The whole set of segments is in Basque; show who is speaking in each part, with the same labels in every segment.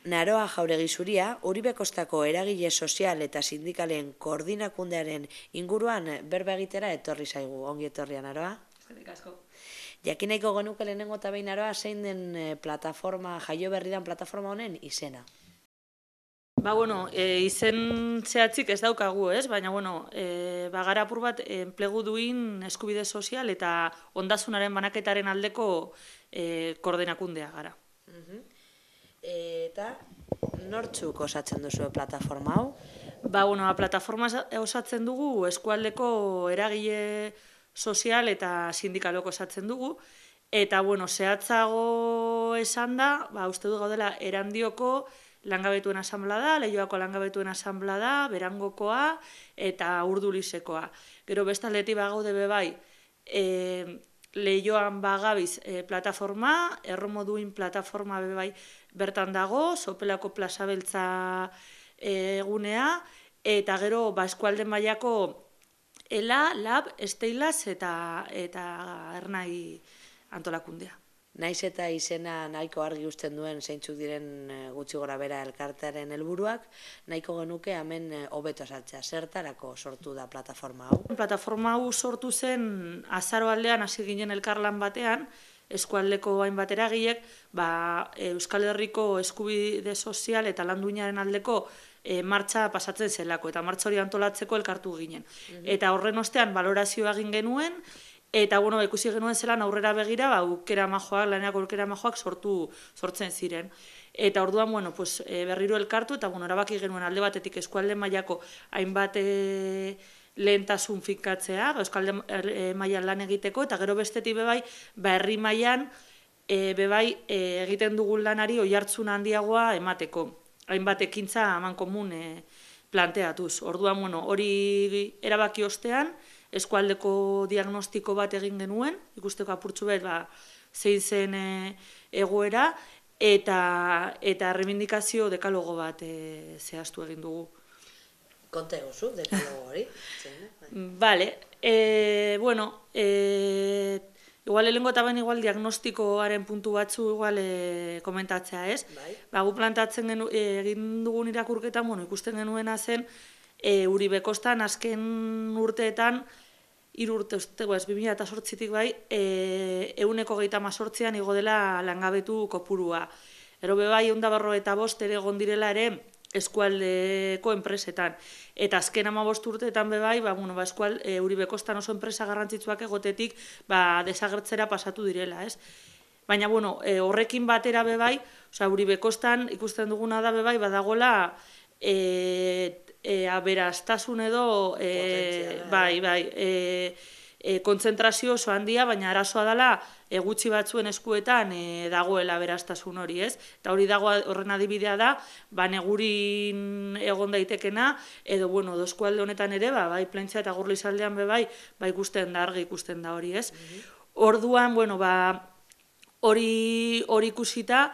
Speaker 1: Naroa Jauregi Zuria, Uribe Kostako eragile sozial eta sindikalen koordinakundearen inguruan berba egitera etorri zaigu. Ongi etorria, Naroa?
Speaker 2: Eskerrik asko.
Speaker 1: Jakin nahiko genuke lehenengo eta behin, Naroa, zein den plataforma, jaio berri den plataforma honen izena?
Speaker 2: Izen zehatzik ez daukagu, ez? Baina, bagara apur bat enplegu duin eskubide sozial eta ondasunaren banaketaren aldeko koordinakundea gara.
Speaker 1: Eta nortzuk osatzen duzu plataforma hau?
Speaker 2: Plataforma osatzen dugu eskualdeko eragile sozial eta sindikalok osatzen dugu. Eta, zehatzago esan da, uste du gaudela Erandioko langabetuen asanblada, Leioako langabetuen asanblada, Berangokoa eta Urdulizekoa. Gero bestaldetik bagaude bebai, Leioan bagabiz plataforma, Erromoduin plataforma bebai bertan dago, Sopelako Plaza Beltza egunea, eta gero eskualde mailako ELA, LAB, Esteilaz eta Ernai antolakundea.
Speaker 1: Naiz eta izena nahiko argi uzten duen zeintzuk diren gutxi gora bera elkartearen helburuak, nahiko genuke hemen hobeto azaltzea. Zertarako sortu da plataforma hau?
Speaker 2: Plataforma hau sortu zen azaroaldean hasi ginen elkarlan batean, eskualdeko hainbat eragilek, Euskal Herriko eskubide sozial eta lan duinaren aldeko martxa pasatzen zelako, eta martxa hori antolatzeko elkartu ginen. Eta horren ostean balorazioa egin genuen, eta ikusi genuen zelan aurrera begira, lanerako aukera majoak sortzen ziren. Eta orduan, berriro elkartu, eta erabaki genuen alde batetik eskualde mailako hainbat lehentasun finkatzea, eskualde mailan lan egiteko, eta gero bestetik bebai, herri mailan egiten dugun lanari oihartzun handiagoa emateko. Hainbat ekintza amankomun planteatuz. Orduan, hori erabaki ostean, eskualdeko diagnostiko bat egin genuen, ikusteko apurtxu bet, zein zen egoera, eta reivindikazio dekalogo bat zehaztu egin dugu.
Speaker 1: Konta egozu, dekalogo hori?
Speaker 2: Igual lehengo eta ben diagnostikoaren puntu batzu komentatzea, ez? Gu plantatzen egin dugun irakurketan, ikusten genuena zen, Uribe Kostan azken urteetan, 2008tik 128an igo dela langabetu kopurua. Ero bebai 145 ere egon direla ere eskualdeko enpresetan. Eta azken 15 urteetan bebai, Uribe Kostan oso enpresa garrantzitsuak egotetik desagertzera pasatu direla, ez? Baina, horrekin batera bebai, Uribe Kostan ikusten duguna da bebai, badagola aberastasun edo kontzentrazio oso handia, baina arazoa dela gutxi batzuen eskuetan dagoela aberastasun hori, ez? Eta hori dago horren adibidea da, negurin egon daitekena, edo eskualde honetan ere, Plentzia eta Gorlizaldean ikusten da, argi ikusten da hori, ez? Orduan, hori ikusita,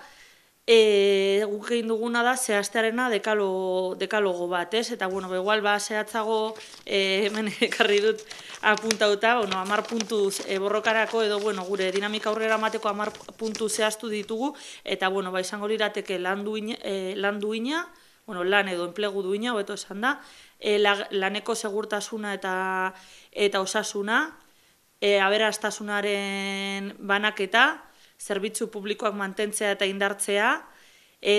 Speaker 2: guk egin duguna da zehaztearena dekalogo bat, ez? Eta, igual, zehatzago hemen ekarri dut apuntauta, 10 puntuz borrokarako edo, gure dinamika aurrera emateko 10 puntu zehaztu ditugu, eta, izango lirateke lan duina, lan edo enplegu duina, hobeto esan da, laneko segurtasuna eta osasuna, aberastasunaren banaketa, zerbitzu publikoak mantentzea eta indartzea,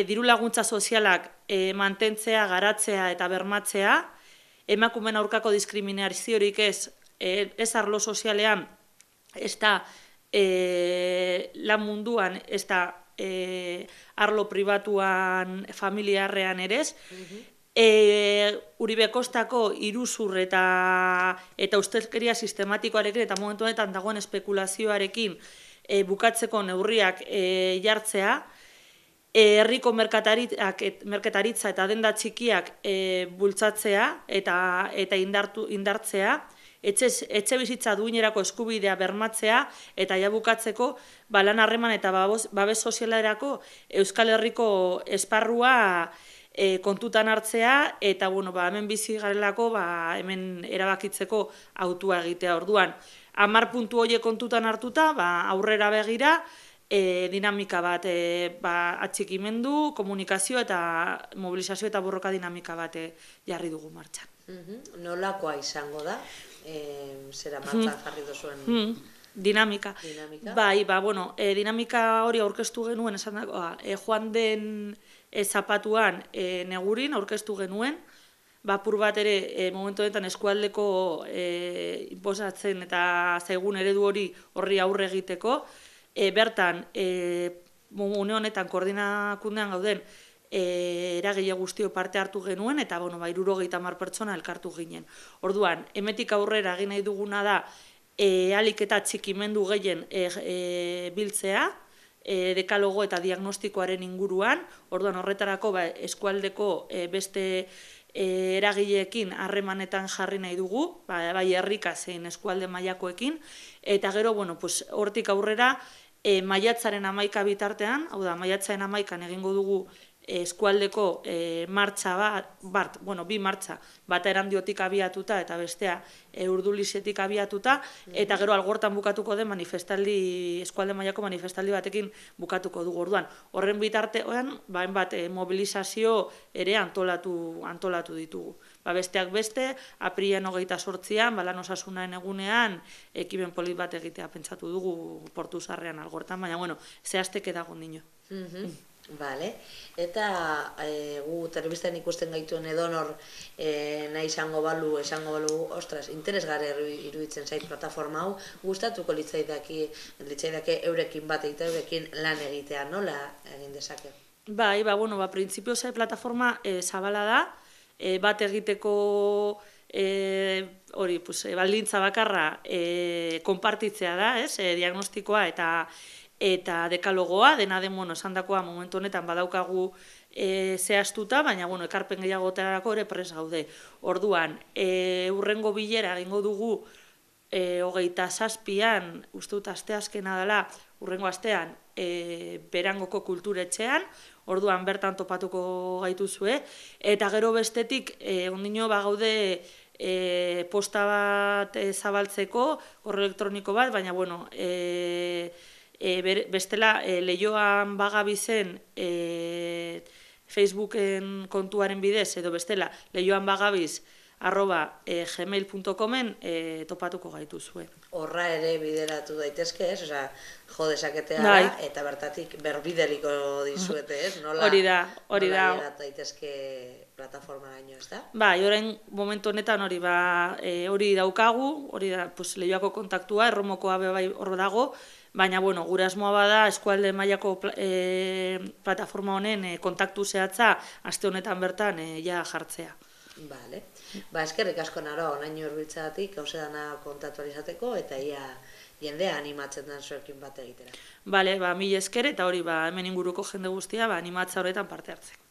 Speaker 2: diru laguntza sozialak mantentzea, garatzea eta bermatzea, emakumeen aurkako diskriminaziorik ez arlo sozialean, ez da lan munduan, ez da arlo pribatuan familiarrean ere, Uribe Kostako iruzur eta ustelkeria sistematikoarekin eta momentu honetan dagoen espekulazioarekin bukatzeko neurriak jartzea, herriko merkataritza eta denda txikiak bultzatzea eta indartzea, etxe bizitza duinerako eskubidea bermatzea eta bukatzeko lan harreman eta babes sozialerako Euskal Herriko esparrua kontutan hartzea eta hemen bizi garelako hemen erabakitzeko autua egitea. Orduan, 10 puntu horiek kontutan hartuta, aurrera begira, dinamika bat atxikimendu, komunikazio eta mobilizazio eta borroka dinamika bat jarri dugu martxan.
Speaker 1: Nolakoa izango da? Zera martxan jarri duzuen
Speaker 2: dinamika? Bai, dinamika hori aurkeztu genuen, esan dagoa, joan den zapatuan negurin aurkeztu genuen, apur bat ere momentu honetan eskualdeko inposatzen eta zaigun eredu horri aurre egiteko, bertan, une honetan koordinakundean gauden eragile guztio parte hartu genuen, eta 70 pertsona elkartu ginen. Orduan, hemetik aurrera egin nahi duguna da, ahalik eta txikimendu gehien biltzea, dekalogo eta diagnostikoaren inguruan, orduan horretarako eskualdeko beste eragileekin harremanetan jarri nahi dugu, bai herrika zein eskualde mailakoekin, eta gero, hortik aurrera, maiatzaren 11 bitartean, hau da, maiatzaren 11an egingo dugu eskualdeko martxa bat, bi martxa, bata Erandiotik abiatuta eta bestea Urdulizetik abiatuta, eta gero Algortan bukatuko den eskualde mailako manifestaldi batekin bukatuko dugu. Orduan, horren bitartean, hainbat mobilizazio ere antolatu ditugu. Besteak beste, apirilaren 28an, lan osasunaren egunean, ekimen polit bat egitea pentsatu dugu Portu Zaharrean Algortan, baina, zehazteke dago nino.
Speaker 1: Bale, eta gu telebistan ikusten gaituen edonor nahi esango balu, ostras, interesgarri iruditzen zait plataforma hau, gustatuko litzaidake eurekin bat egitea, eurekin lan egitea, nola egin dezake?
Speaker 2: Bai, printzipioz plataforma zabala da, bat egiteko baldintza bakarra konpartitzea da, diagnostikoa eta dekalogoa, dena den, esan dakoa momentu honetan badaukagu zehaztuta, baina, ekarpen gehiagotarako ere pres gaude. Orduan, hurrengo bilera egingo dugu 27an, uste dut asteazkena dela, hurrengo astean, Berangoko kulturetxean, orduan bertan topatuko gaituzue, eta gero bestetik, ondino gaude posta bat zabaltzeko, korreo elektroniko bat, baina, bestela, Leioan bagabizen Facebooken kontuaren bidez, edo bestela, leioanbagabiz@gmail.comen topatuko gaituzue.
Speaker 1: Horra ere bideratu daitezke, jo desaketea da, eta bertatik berbideliko dizuete, nola llegatu daitezke plataforma gaino, ez da?
Speaker 2: Bai, orain momentu honetan hori daukagu, hori da Leioako kontaktua, Erromokoa bai hor dago, baina, gure asmoa bada eskualde mailako plataforma honen kontaktu zehatza aste honetan bertan jartzea.
Speaker 1: Bale. Eskerrik asko Naroa, onaino hurbiltzeagatik, gauza dana kontatu izateko, eta jendea animatzen den zuekin bat egitera.
Speaker 2: Bale, mila esker, eta hori hemen inguruko jende guztia animatza horretan parte hartzeko.